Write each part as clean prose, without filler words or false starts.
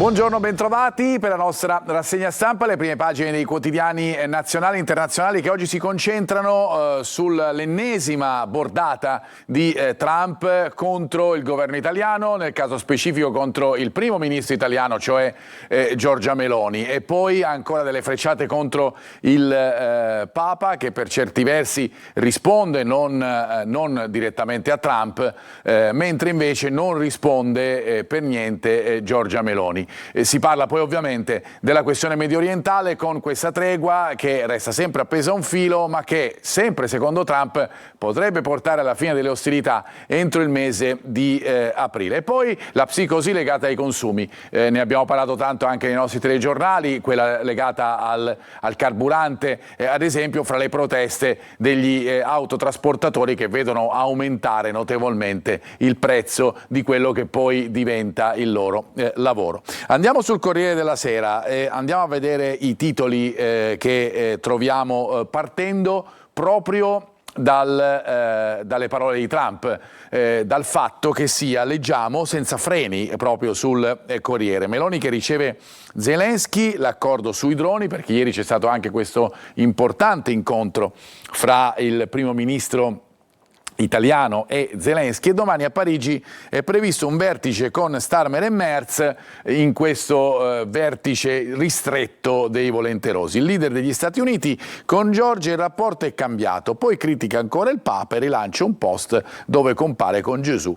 Buongiorno, bentrovati per la nostra rassegna stampa, le prime pagine dei quotidiani nazionali e internazionali che oggi si concentrano sull'ennesima bordata di Trump contro il governo italiano, nel caso specifico contro il primo ministro italiano, cioè Giorgia Meloni, e poi ancora delle frecciate contro il Papa, che per certi versi risponde non direttamente a Trump, mentre invece non risponde per niente Giorgia Meloni. Si parla poi ovviamente della questione medio orientale, con questa tregua che resta sempre appesa a un filo, ma che sempre secondo Trump potrebbe portare alla fine delle ostilità entro il mese di aprile. E poi la psicosi legata ai consumi, ne abbiamo parlato tanto anche nei nostri telegiornali, quella legata al carburante, ad esempio fra le proteste degli autotrasportatori che vedono aumentare notevolmente il prezzo di quello che poi diventa il loro lavoro. Andiamo sul Corriere della Sera e andiamo a vedere i titoli che troviamo partendo proprio dalle parole di Trump, dal fatto che sia, leggiamo, senza freni proprio sul Corriere. Meloni che riceve Zelensky, l'accordo sui droni, perché ieri c'è stato anche questo importante incontro fra il primo ministro italiano e Zelensky, e domani a Parigi è previsto un vertice con Starmer e Merz, in questo vertice ristretto dei volenterosi. Il leader degli Stati Uniti con Giorgia il rapporto è cambiato, poi critica ancora il Papa e rilancia un post dove compare con Gesù.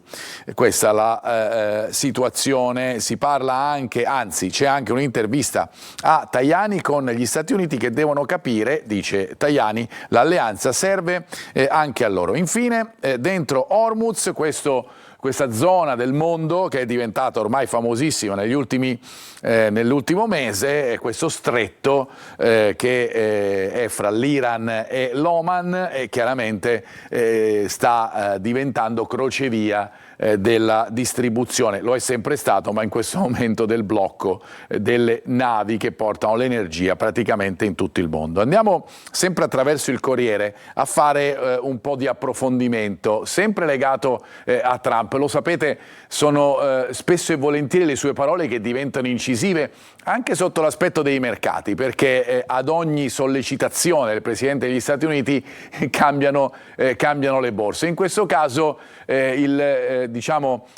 Questa è la situazione. Si parla anche, anzi c'è anche un'intervista a Tajani con gli Stati Uniti che devono capire, dice Tajani, l'alleanza serve anche a loro. Infine, dentro Hormuz, questa zona del mondo che è diventata ormai famosissima nell'ultimo mese, questo stretto che è fra l'Iran e l'Oman e chiaramente sta diventando crocevia della distribuzione. Lo è sempre stato, ma in questo momento del blocco delle navi che portano l'energia praticamente in tutto il mondo. Andiamo sempre attraverso il Corriere a fare un po' di approfondimento, sempre legato a Trump. Lo sapete, sono spesso e volentieri le sue parole che diventano incisive anche sotto l'aspetto dei mercati, perché ad ogni sollecitazione del Presidente degli Stati Uniti cambiano le borse. In questo caso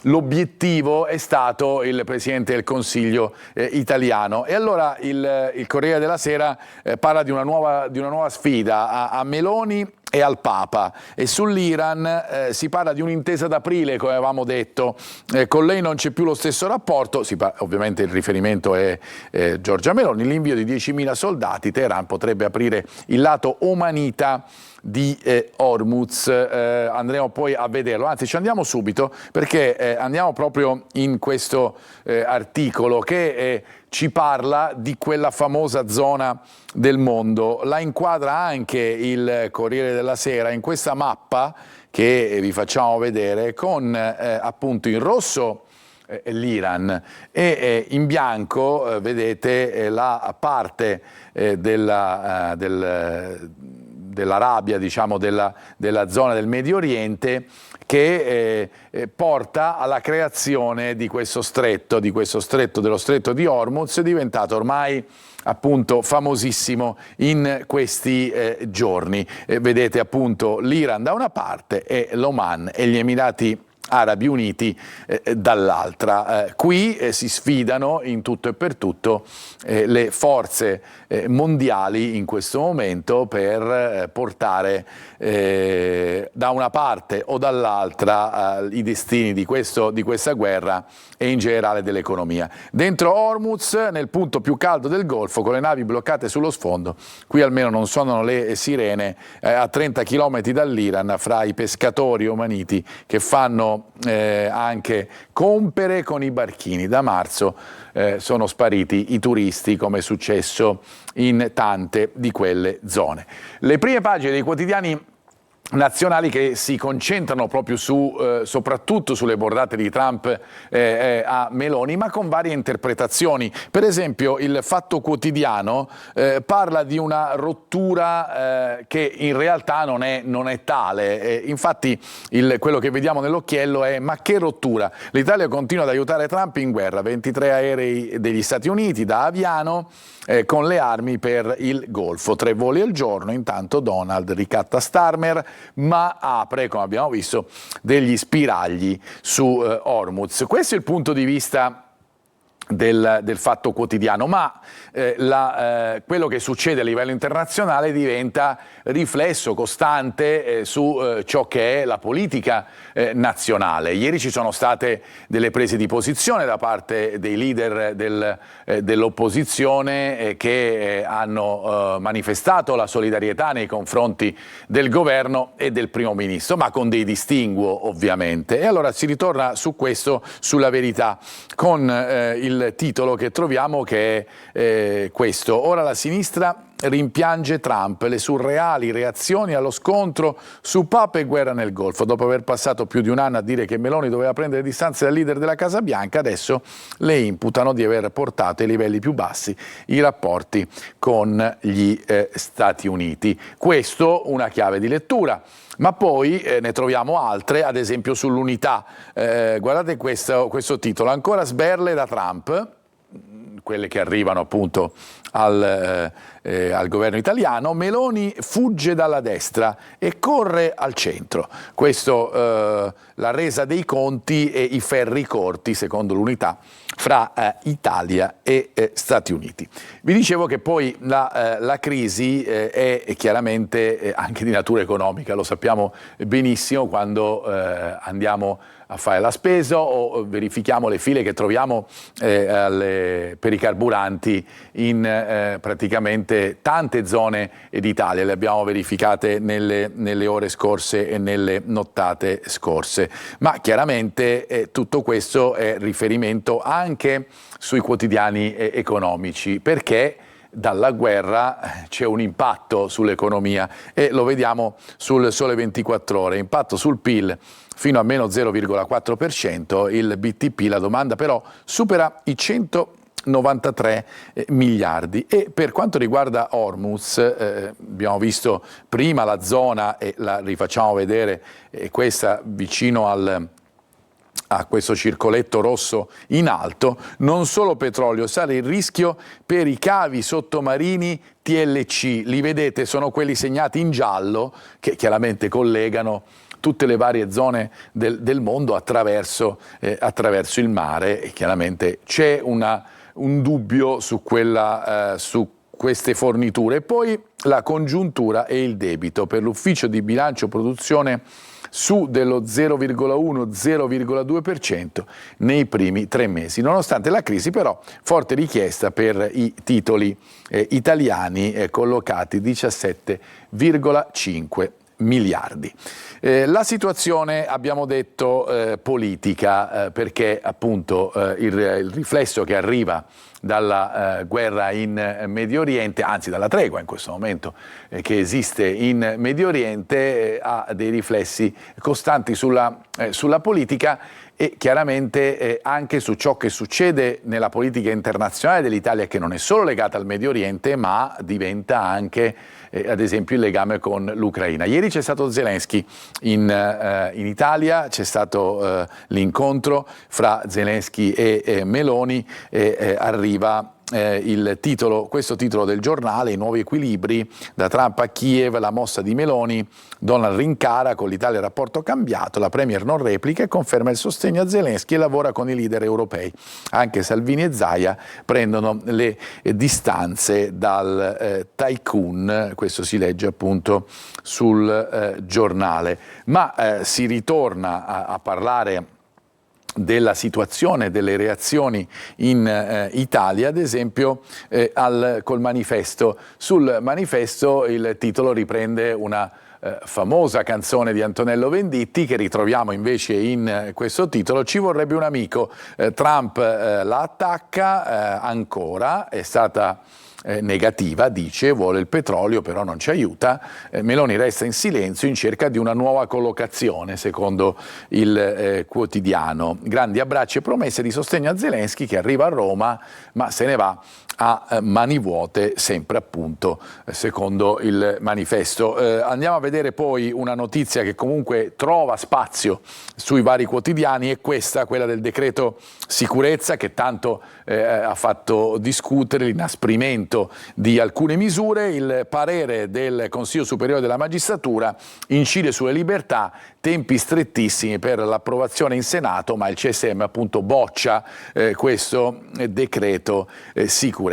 l'obiettivo è stato il Presidente del Consiglio italiano, e allora il Corriere della Sera parla di una nuova sfida a Meloni e al Papa, e sull'Iran si parla di un'intesa d'aprile, come avevamo detto, con lei non c'è più lo stesso rapporto, ovviamente il riferimento è Giorgia Meloni, l'invio di 10.000 soldati, Teheran potrebbe aprire il lato omanita di Hormuz. Andremo poi a vederlo, anzi ci andiamo subito perché andiamo proprio in questo articolo che ci parla di quella famosa zona del mondo. La inquadra anche il Corriere della Sera in questa mappa che vi facciamo vedere, con appunto in rosso l'Iran e in bianco vedete la parte dell'Arabia, diciamo della zona del Medio Oriente, che porta alla creazione di questo stretto, dello stretto di Hormuz, diventato ormai appunto famosissimo in questi giorni. Vedete appunto l'Iran da una parte e l'Oman e gli Emirati Arabi Uniti dall'altra. Qui si sfidano in tutto e per tutto le forze mondiali in questo momento per portare da una parte o dall'altra i destini di questa guerra e in generale dell'economia. Dentro Hormuz, nel punto più caldo del Golfo, con le navi bloccate sullo sfondo, qui almeno non suonano le sirene, a 30 km dall'Iran, fra i pescatori omaniti che fanno anche compere con i barchini. Da marzo sono spariti i turisti, come è successo in tante di quelle zone. Le prime pagine dei quotidiani nazionali che si concentrano proprio soprattutto sulle bordate di Trump a Meloni, ma con varie interpretazioni. Per esempio il Fatto Quotidiano parla di una rottura che in realtà non è tale. Infatti quello che vediamo nell'occhiello è: ma che rottura? L'Italia continua ad aiutare Trump in guerra, 23 aerei degli Stati Uniti da Aviano con le armi per il Golfo, 3 voli al giorno. Intanto Donald ricatta Starmer, ma apre, come abbiamo visto, degli spiragli su Hormuz. Questo è il punto di vista del Fatto Quotidiano, ma quello che succede a livello internazionale diventa riflesso costante su ciò che è la politica nazionale. Ieri ci sono state delle prese di posizione da parte dei leader dell'opposizione che hanno manifestato la solidarietà nei confronti del governo e del primo ministro, ma con dei distinguo ovviamente. E allora si ritorna su questo, sulla Verità, con il titolo che troviamo, che è questo: ora la sinistra rimpiange Trump, le surreali reazioni allo scontro su Papa e guerra nel Golfo. Dopo aver passato più di un anno a dire che Meloni doveva prendere distanze dal leader della Casa Bianca, adesso le imputano di aver portato ai livelli più bassi i rapporti con gli Stati Uniti. Questo una chiave di lettura. Ma poi ne troviamo altre, ad esempio sull'Unità. Guardate questo titolo: ancora sberle da Trump, quelle che arrivano appunto al governo italiano. Meloni fugge dalla destra e corre al centro. Questo la resa dei conti e i ferri corti, secondo l'Unità, fra Italia e Stati Uniti. Vi dicevo che poi la crisi è chiaramente anche di natura economica, lo sappiamo benissimo quando andiamo a fare la spesa o verifichiamo le file che troviamo per i carburanti in praticamente tante zone d'Italia. Le abbiamo verificate nelle ore scorse e nelle nottate scorse. Ma chiaramente tutto questo è riferimento anche sui quotidiani economici, perché dalla guerra c'è un impatto sull'economia e lo vediamo sul Sole 24 Ore, impatto sul PIL fino a meno 0,4%, il BTP, la domanda però, supera i 193 miliardi. E per quanto riguarda Hormuz, abbiamo visto prima la zona, e la rifacciamo vedere, questa vicino a questo circoletto rosso in alto, non solo petrolio, sale il rischio per i cavi sottomarini TLC. Li vedete, sono quelli segnati in giallo che chiaramente collegano tutte le varie zone del mondo attraverso il mare, e chiaramente c'è un dubbio su queste forniture. E poi la congiuntura e il debito per l'ufficio di bilancio produzione su dello 0,1-0,2% nei primi 3 mesi. Nonostante la crisi, però, forte richiesta per i titoli italiani, collocati 17,5 miliardi. La situazione, abbiamo detto, politica, perché appunto il riflesso che arriva dalla guerra in Medio Oriente, anzi dalla tregua in questo momento che esiste in Medio Oriente, ha dei riflessi costanti sulla politica e chiaramente anche su ciò che succede nella politica internazionale dell'Italia, che non è solo legata al Medio Oriente, ma diventa anche ad esempio il legame con l'Ucraina. Ieri c'è stato Zelensky in Italia, c'è stato l'incontro fra Zelensky e Meloni, e arriva questo titolo del giornale: i nuovi equilibri, da Trump a Kiev, la mossa di Meloni, Donald rincara, con l'Italia il rapporto cambiato, la Premier non replica e conferma il sostegno a Zelensky e lavora con i leader europei. Anche Salvini e Zaia prendono le distanze dal tycoon, questo si legge appunto sul giornale. Ma si ritorna a parlare della situazione, delle reazioni in Italia, ad esempio col manifesto. Sul manifesto il titolo riprende una famosa canzone di Antonello Venditti, che ritroviamo invece in questo titolo: ci vorrebbe un amico. Trump la attacca ancora, è stata negativa, dice, vuole il petrolio però non ci aiuta. Meloni resta in silenzio in cerca di una nuova collocazione, secondo il quotidiano. Grandi abbracci e promesse di sostegno a Zelensky, che arriva a Roma ma se ne va a mani vuote, sempre appunto secondo il manifesto. Andiamo a vedere poi una notizia che comunque trova spazio sui vari quotidiani, è questa, quella del decreto sicurezza, che tanto ha fatto discutere, l'inasprimento di alcune misure. Il parere del Consiglio Superiore della Magistratura incide sulle libertà, tempi strettissimi per l'approvazione in Senato, ma il CSM appunto boccia questo decreto sicurezza.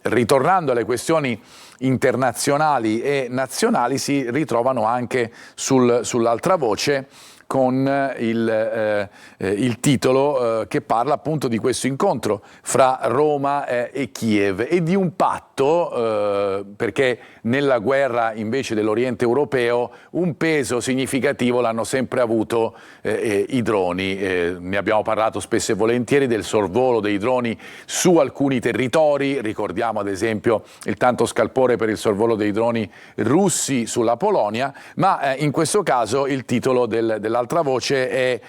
Ritornando alle questioni internazionali e nazionali, si ritrovano anche sull'altra voce con il titolo che parla appunto di questo incontro fra Roma e Kiev e di un patto, perché nella guerra invece dell'Oriente europeo un peso significativo l'hanno sempre avuto i droni. Ne abbiamo parlato spesso e volentieri del sorvolo dei droni su alcuni territori, ricordiamo ad esempio il tanto scalpore per il sorvolo dei droni russi sulla Polonia, ma in questo caso il titolo dell'altra voce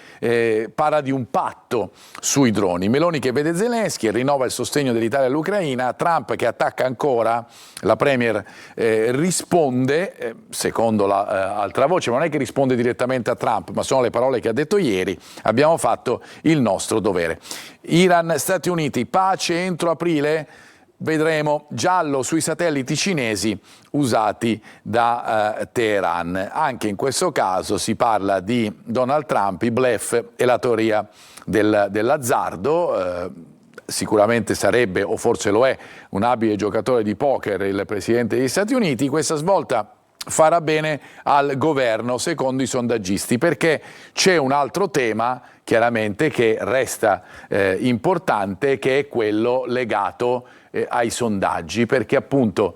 parla di un patto sui droni. Meloni che vede Zelensky e rinnova il sostegno dell'Italia all'Ucraina, Trump che attacca ancora, la Premier risponde, secondo l'altra voce, ma non è che risponde direttamente a Trump, ma sono le parole che ha detto ieri: abbiamo fatto il nostro dovere. Iran, Stati Uniti, pace entro aprile? Vedremo. Giallo sui satelliti cinesi usati da Teheran. Anche in questo caso si parla di Donald Trump, i bluff e la teoria dell'azzardo. Sicuramente sarebbe, o forse lo è, un abile giocatore di poker il Presidente degli Stati Uniti. Questa svolta farà bene al governo, secondo i sondaggisti, perché c'è un altro tema chiaramente che resta importante, che è quello legato ai sondaggi, perché appunto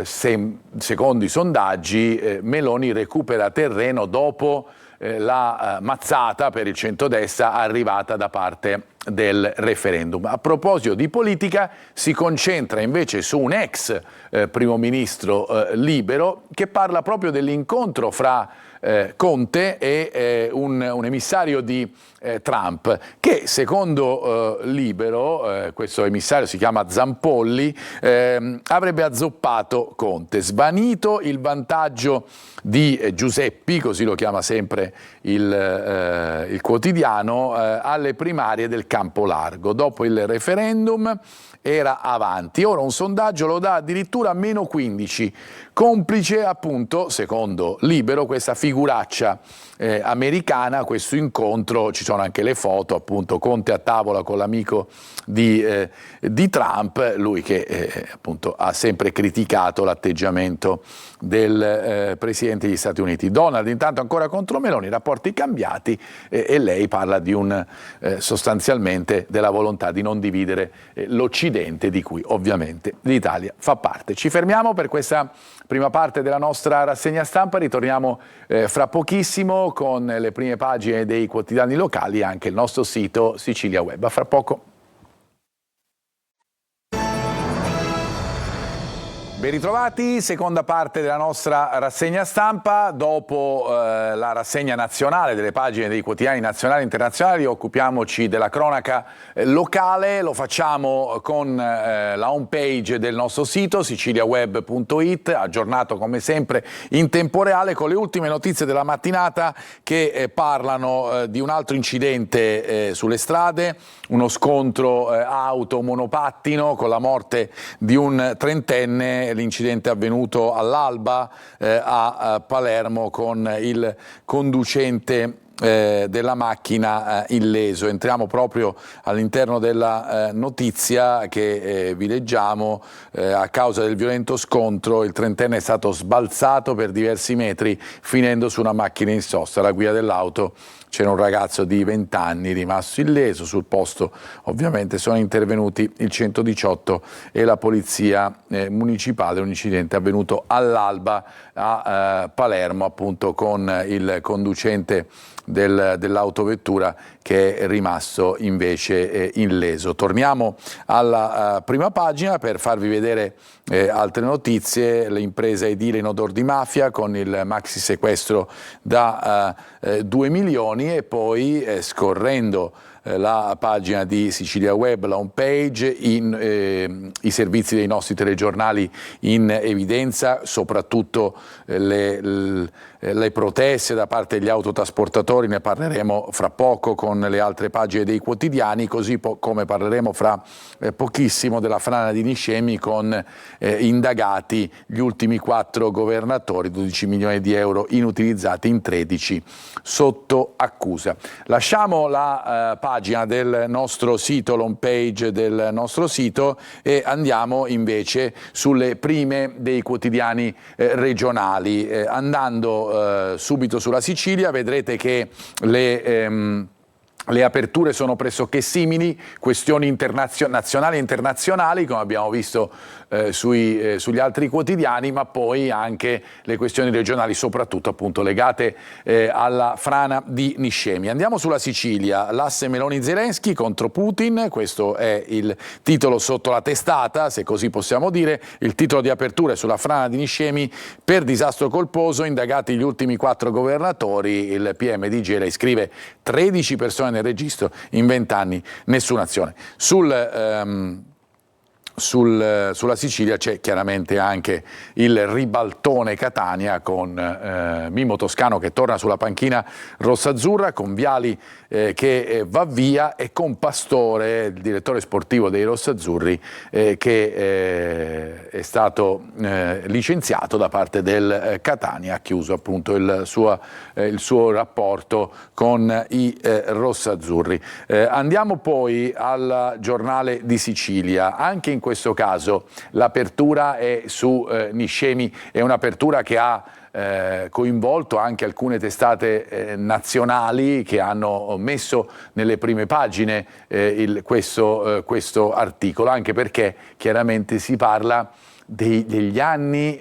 secondo i sondaggi Meloni recupera terreno dopo la mazzata per il centrodestra arrivata da parte del referendum. A proposito di politica, si concentra invece su un ex primo ministro libero, che parla proprio dell'incontro fra Conte e un emissario di Trump, che secondo Libero, questo emissario si chiama Zampolli, avrebbe azzoppato Conte, svanito il vantaggio di Giuseppi, così lo chiama sempre il quotidiano, alle primarie del Campo Largo. Dopo il referendum era avanti, ora un sondaggio lo dà addirittura a meno 15, complice appunto, secondo Libero, questa figuraccia americana, questo incontro. Ci sono anche le foto, appunto, Conte a tavola con l'amico di Trump, lui che appunto ha sempre criticato l'atteggiamento del Presidente degli Stati Uniti. Donald intanto ancora contro Meloni, rapporti cambiati, e lei parla di sostanzialmente della volontà di non dividere l'Occidente, di cui ovviamente l'Italia fa parte. Ci fermiamo per questa prima parte della nostra rassegna stampa, ritorniamo fra pochissimo con le prime pagine dei quotidiani locali e anche il nostro sito Sicilia Web. A fra poco. Ben ritrovati, seconda parte della nostra rassegna stampa. Dopo la rassegna nazionale delle pagine dei quotidiani nazionali e internazionali, occupiamoci della cronaca locale. Lo facciamo con la home page del nostro sito siciliaweb.it, aggiornato come sempre in tempo reale con le ultime notizie della mattinata che parlano di un altro incidente sulle strade, uno scontro auto-monopattino con la morte di un trentenne. L'incidente è avvenuto all'alba a Palermo con il conducente della macchina illeso. Entriamo proprio all'interno della notizia che vi leggiamo. A causa del violento scontro il trentenne è stato sbalzato per diversi metri finendo su una macchina in sosta. Alla guida dell'auto c'era un ragazzo di 20 anni rimasto illeso. Sul posto ovviamente sono intervenuti il 118 e la polizia municipale. Un incidente avvenuto all'alba a Palermo, appunto, con il conducente dell'autovettura che è rimasto invece illeso. Torniamo alla prima pagina per farvi vedere altre notizie. L'impresa edile in odor di mafia con il maxi sequestro da 2 milioni e poi scorrendo la pagina di Sicilia Web, la home page, i servizi dei nostri telegiornali in evidenza, soprattutto le proteste da parte degli autotrasportatori, ne parleremo fra poco con le altre pagine dei quotidiani, così come parleremo fra pochissimo della frana di Niscemi con indagati gli ultimi 4 governatori, 12 milioni di euro inutilizzati in 13 sotto accusa. Lasciamo la pagina del nostro sito, l'home page del nostro sito e andiamo invece sulle prime dei quotidiani regionali. Andando subito sulla Sicilia vedrete che le aperture sono pressoché simili, questioni nazionali e internazionali, come abbiamo visto sugli altri quotidiani, ma poi anche le questioni regionali, soprattutto appunto legate alla frana di Niscemi. Andiamo sulla Sicilia, l'asse Meloni-Zelensky contro Putin, questo è il titolo sotto la testata, se così possiamo dire. Il titolo di apertura è sulla frana di Niscemi, per disastro colposo, indagati gli ultimi 4 governatori, il PM di Gela scrive 13 persone nel registro, in 20 anni nessuna azione. Sulla Sicilia c'è chiaramente anche il ribaltone Catania con Mimmo Toscano che torna sulla panchina rossaazzurra, con Viali che va via e con Pastore, il direttore sportivo dei rossazzurri, che è stato licenziato da parte del Catania, ha chiuso appunto il suo rapporto con i rossazzurri. Andiamo poi al Giornale di Sicilia. Anche in questo caso l'apertura è su Niscemi, è un'apertura che ha coinvolto anche alcune testate nazionali che hanno messo nelle prime pagine questo articolo, anche perché chiaramente si parla degli anni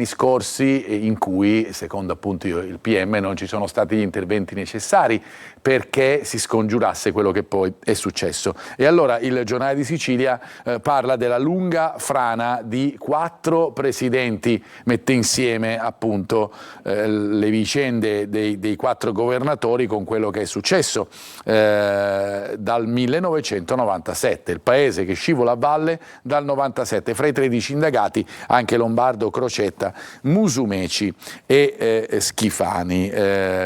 scorsi in cui, secondo appunto il PM, non ci sono stati gli interventi necessari perché si scongiurasse quello che poi è successo. E allora il Giornale di Sicilia parla della lunga frana di 4 presidenti, mette insieme appunto le vicende dei 4 governatori con quello che è successo dal 1997, il paese che scivola a valle dal 97, fra i 13 indagati anche Lombardo, Crocetta, Musumeci e Schifani,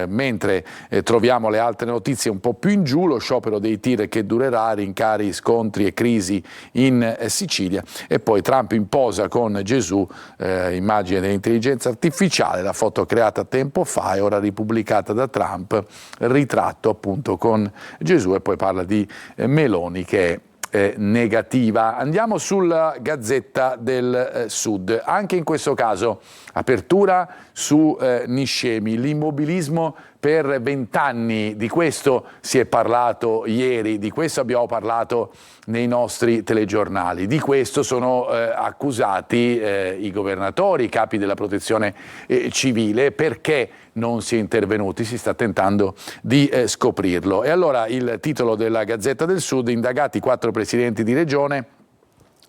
mentre troviamo le altre notizie un po' più in giù, lo sciopero dei tir che durerà, rincari, scontri e crisi in Sicilia, e poi Trump in posa con Gesù, immagine dell'intelligenza artificiale, la foto creata tempo fa e ora ripubblicata da Trump, ritratto appunto con Gesù, e poi parla di Meloni che è negativa. Andiamo sulla Gazzetta del Sud, anche in questo caso apertura su Niscemi, l'immobilismo per 20 anni, di questo si è parlato ieri, di questo abbiamo parlato nei nostri telegiornali, di questo sono accusati i governatori, i capi della protezione civile. Perché non si è intervenuti? Si sta tentando di scoprirlo. E allora il titolo della Gazzetta del Sud: indagati 4 presidenti di regione,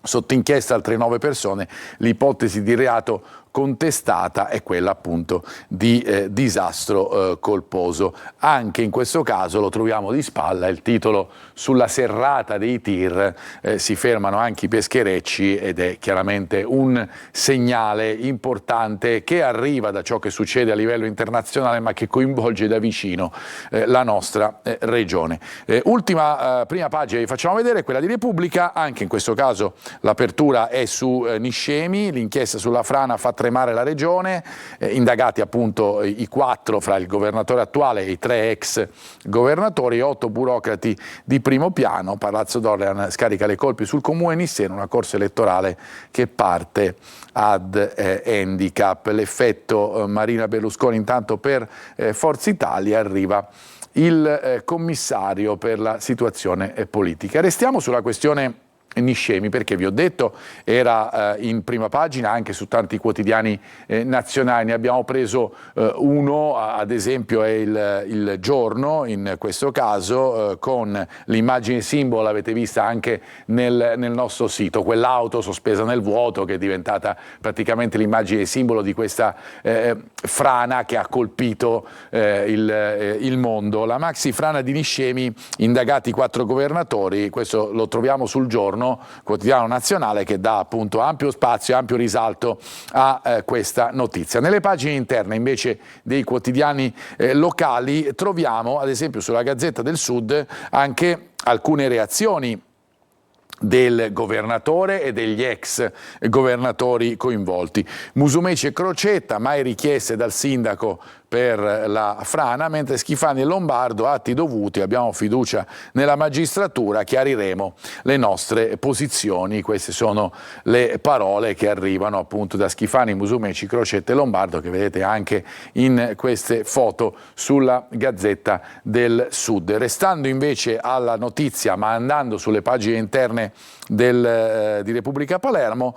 sotto inchiesta altre 9 persone, l'ipotesi di reato contestata è quella appunto di disastro colposo. Anche in questo caso lo troviamo di spalla, il titolo sulla serrata dei tir, si fermano anche i pescherecci, ed è chiaramente un segnale importante che arriva da ciò che succede a livello internazionale ma che coinvolge da vicino la nostra regione. Prima pagina vi facciamo vedere, quella di Repubblica, anche in questo caso l'apertura è su Niscemi, l'inchiesta sulla frana fa tremare la regione, indagati appunto i 4 fra il governatore attuale e i 3 ex governatori, 8 burocrati di primo piano. Palazzo d'Orlean scarica le colpe sul comune Nisseno, una corsa elettorale che parte ad handicap. L'effetto Marina Berlusconi intanto per Forza Italia, arriva il commissario per la situazione politica. Restiamo sulla questione Niscemi, perché vi ho detto era in prima pagina anche su tanti quotidiani nazionali. Ne abbiamo preso uno, ad esempio è il Giorno, in questo caso con l'immagine simbolo, l'avete vista anche nel nostro sito, quell'auto sospesa nel vuoto che è diventata praticamente l'immagine simbolo di questa frana che ha colpito il mondo. La maxi frana di Niscemi, indagati 4 governatori, questo lo troviamo sul Giorno, quotidiano nazionale, che dà appunto ampio spazio, ampio risalto a questa notizia. Nelle pagine interne invece dei quotidiani locali troviamo, ad esempio sulla Gazzetta del Sud, anche alcune reazioni del governatore e degli ex governatori coinvolti. Musumeci e Crocetta, mai richieste dal sindaco per la frana, mentre Schifani e Lombardo, atti dovuti, abbiamo fiducia nella magistratura, chiariremo le nostre posizioni. Queste sono le parole che arrivano appunto da Schifani, Musumeci, Crocetta e Lombardo, che vedete anche in queste foto sulla Gazzetta del Sud. Restando invece alla notizia, ma andando sulle pagine interne di Repubblica Palermo,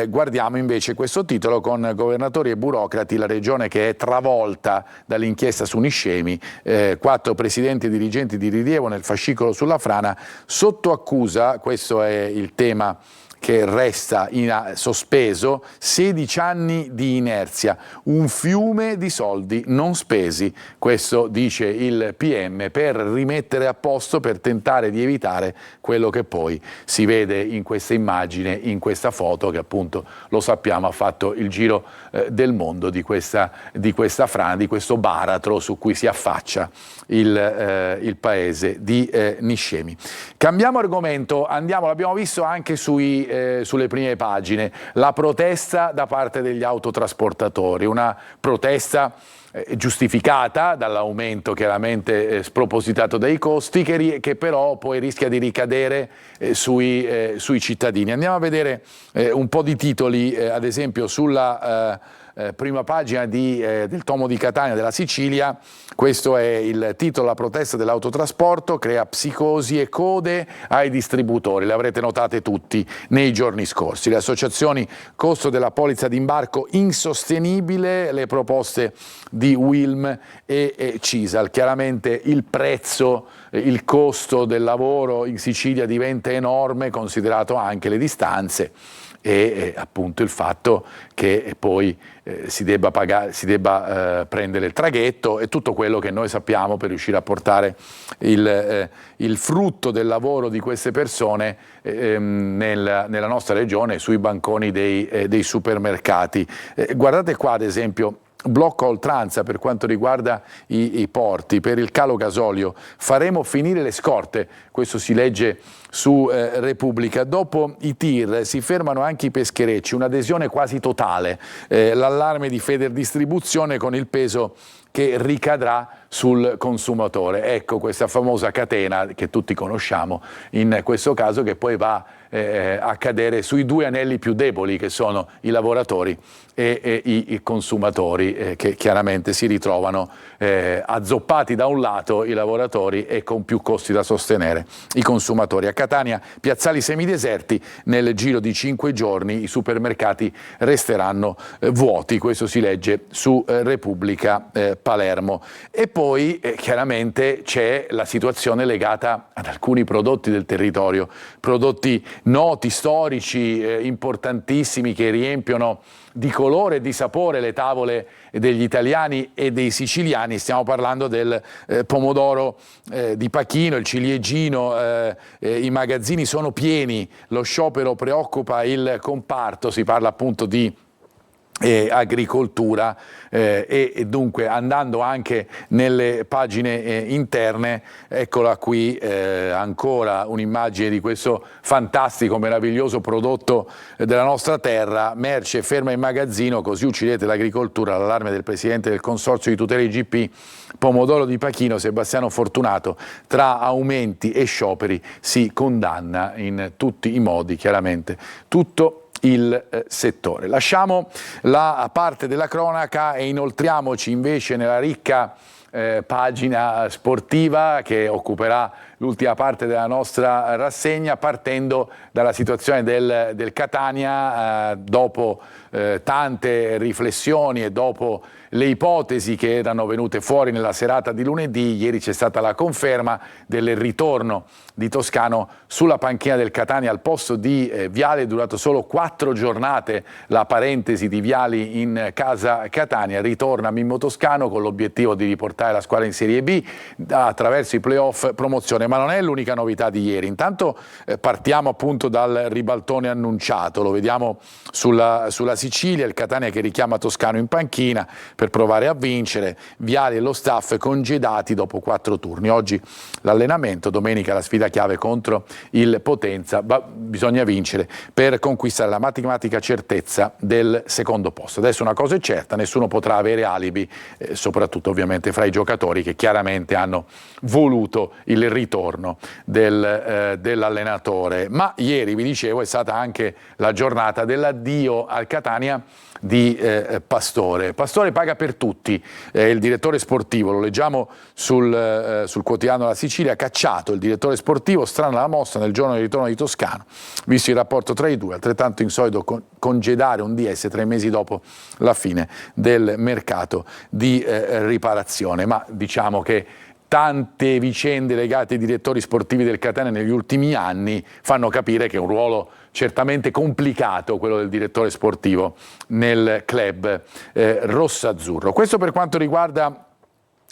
guardiamo invece questo titolo con governatori e burocrati, la regione che è travolta dall'inchiesta su Niscemi, 4 presidenti e dirigenti di rilievo nel fascicolo sulla frana, sotto accusa, questo è il tema che resta sospeso, 16 anni di inerzia, un fiume di soldi non spesi, questo dice il PM, per rimettere a posto, per tentare di evitare quello che poi si vede in questa immagine, in questa foto che appunto, lo sappiamo, ha fatto il giro del mondo di questa frana, di questo baratro su cui si affaccia il paese di Niscemi. Cambiamo argomento, l'abbiamo visto anche sulle prime pagine, la protesta da parte degli autotrasportatori, una protesta giustificata dall'aumento chiaramente spropositato dei costi, che però poi rischia di ricadere sui cittadini. Andiamo a vedere un po' di titoli, ad esempio sulla prima pagina del Tomo di Catania della Sicilia. Questo è il titolo: la protesta dell'autotrasporto crea psicosi e code ai distributori. Le avrete notate tutti nei giorni scorsi. Le associazioni, costo della polizza d'imbarco insostenibile, le proposte di Wilm e Cisal. Chiaramente il prezzo, il costo del lavoro in Sicilia diventa enorme, considerato anche le distanze e appunto il fatto che poi si debba prendere il traghetto e tutto quello che noi sappiamo per riuscire a portare il frutto del lavoro di queste persone nella nostra regione, sui banconi dei supermercati. Guardate qua ad esempio, blocco a oltranza per quanto riguarda i porti, per il calo gasolio, faremo finire le scorte, questo si legge su Repubblica. Dopo i tir si fermano anche i pescherecci, un'adesione quasi totale, l'allarme di Federdistribuzione con il peso che ricadrà sul consumatore. Ecco questa famosa catena che tutti conosciamo, in questo caso, che poi va a cadere sui 2 anelli più deboli, che sono i lavoratori e i consumatori, che chiaramente si ritrovano azzoppati da un lato i lavoratori e con più costi da sostenere i consumatori. A Catania piazzali semideserti, nel giro di 5 giorni i supermercati resteranno vuoti, questo si legge su Repubblica Palermo. E poi chiaramente c'è la situazione legata ad alcuni prodotti del territorio, prodotti noti, storici, importantissimi, che riempiono di colore e di sapore le tavole degli italiani e dei siciliani. Stiamo parlando del pomodoro di Pachino, il ciliegino, i magazzini sono pieni, lo sciopero preoccupa il comparto, si parla appunto di agricoltura e dunque, andando anche nelle pagine interne, eccola qui ancora un'immagine di questo fantastico, meraviglioso prodotto della nostra terra. Merce ferma in magazzino, così uccidete l'agricoltura, l'allarme del presidente del consorzio di tutela IGP pomodoro di Pachino, Sebastiano Fortunato. Tra aumenti e scioperi si condanna in tutti i modi chiaramente tutto il settore. Lasciamo la parte della cronaca e inoltriamoci invece nella ricca pagina sportiva che occuperà l'ultima parte della nostra rassegna, partendo dalla situazione del Catania. Dopo tante riflessioni e dopo le ipotesi che erano venute fuori nella serata di lunedì, ieri c'è stata la conferma del ritorno di Toscano sulla panchina del Catania al posto di Viali. È durato solo 4 giornate la parentesi di Viali in casa Catania. Ritorna Mimmo Toscano con l'obiettivo di riportare la squadra in Serie B attraverso i playoff promozione, ma non è l'unica novità di ieri. Intanto partiamo appunto dal ribaltone annunciato, lo vediamo sulla Sicilia, il Catania che richiama Toscano in panchina per provare a vincere, Viali e lo staff congedati dopo 4 turni. Oggi l'allenamento, domenica la sfida chiave contro il Potenza, bisogna vincere per conquistare la matematica certezza del secondo posto. Adesso una cosa è certa, nessuno potrà avere alibi, soprattutto ovviamente fra i giocatori che chiaramente hanno voluto il ritorno dell'allenatore. Ma ieri, vi dicevo, è stata anche la giornata dell'addio al Catania di Pastore. Pastore paga per tutti, il direttore sportivo, lo leggiamo sul quotidiano La Sicilia, ha cacciato il direttore sportivo, strana la mossa nel giorno del ritorno di Toscano, visto il rapporto tra i due, altrettanto insolito congedare un DS 3 mesi dopo la fine del mercato di riparazione. Ma diciamo che tante vicende legate ai direttori sportivi del Catania negli ultimi anni fanno capire che è un ruolo certamente complicato quello del direttore sportivo nel club rossazzurro. Questo per quanto riguarda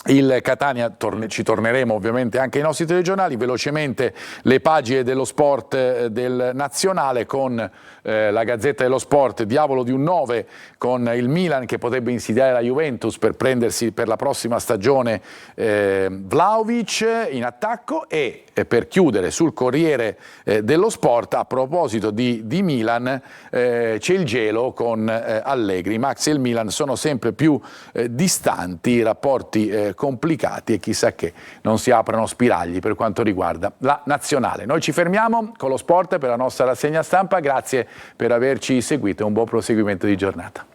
il Catania, ci torneremo ovviamente anche ai nostri telegiornali. Velocemente le pagine dello sport del nazionale, con la Gazzetta dello Sport, diavolo di un 9 con il Milan che potrebbe insidiare la Juventus per prendersi per la prossima stagione Vlahovic in attacco, e per chiudere sul Corriere dello Sport, a proposito di Milan, c'è il gelo con Allegri. Max e il Milan sono sempre più distanti, i rapporti complicati, e chissà che non si aprano spiragli per quanto riguarda la nazionale. Noi ci fermiamo con lo sport per la nostra rassegna stampa, grazie per averci seguito e un buon proseguimento di giornata.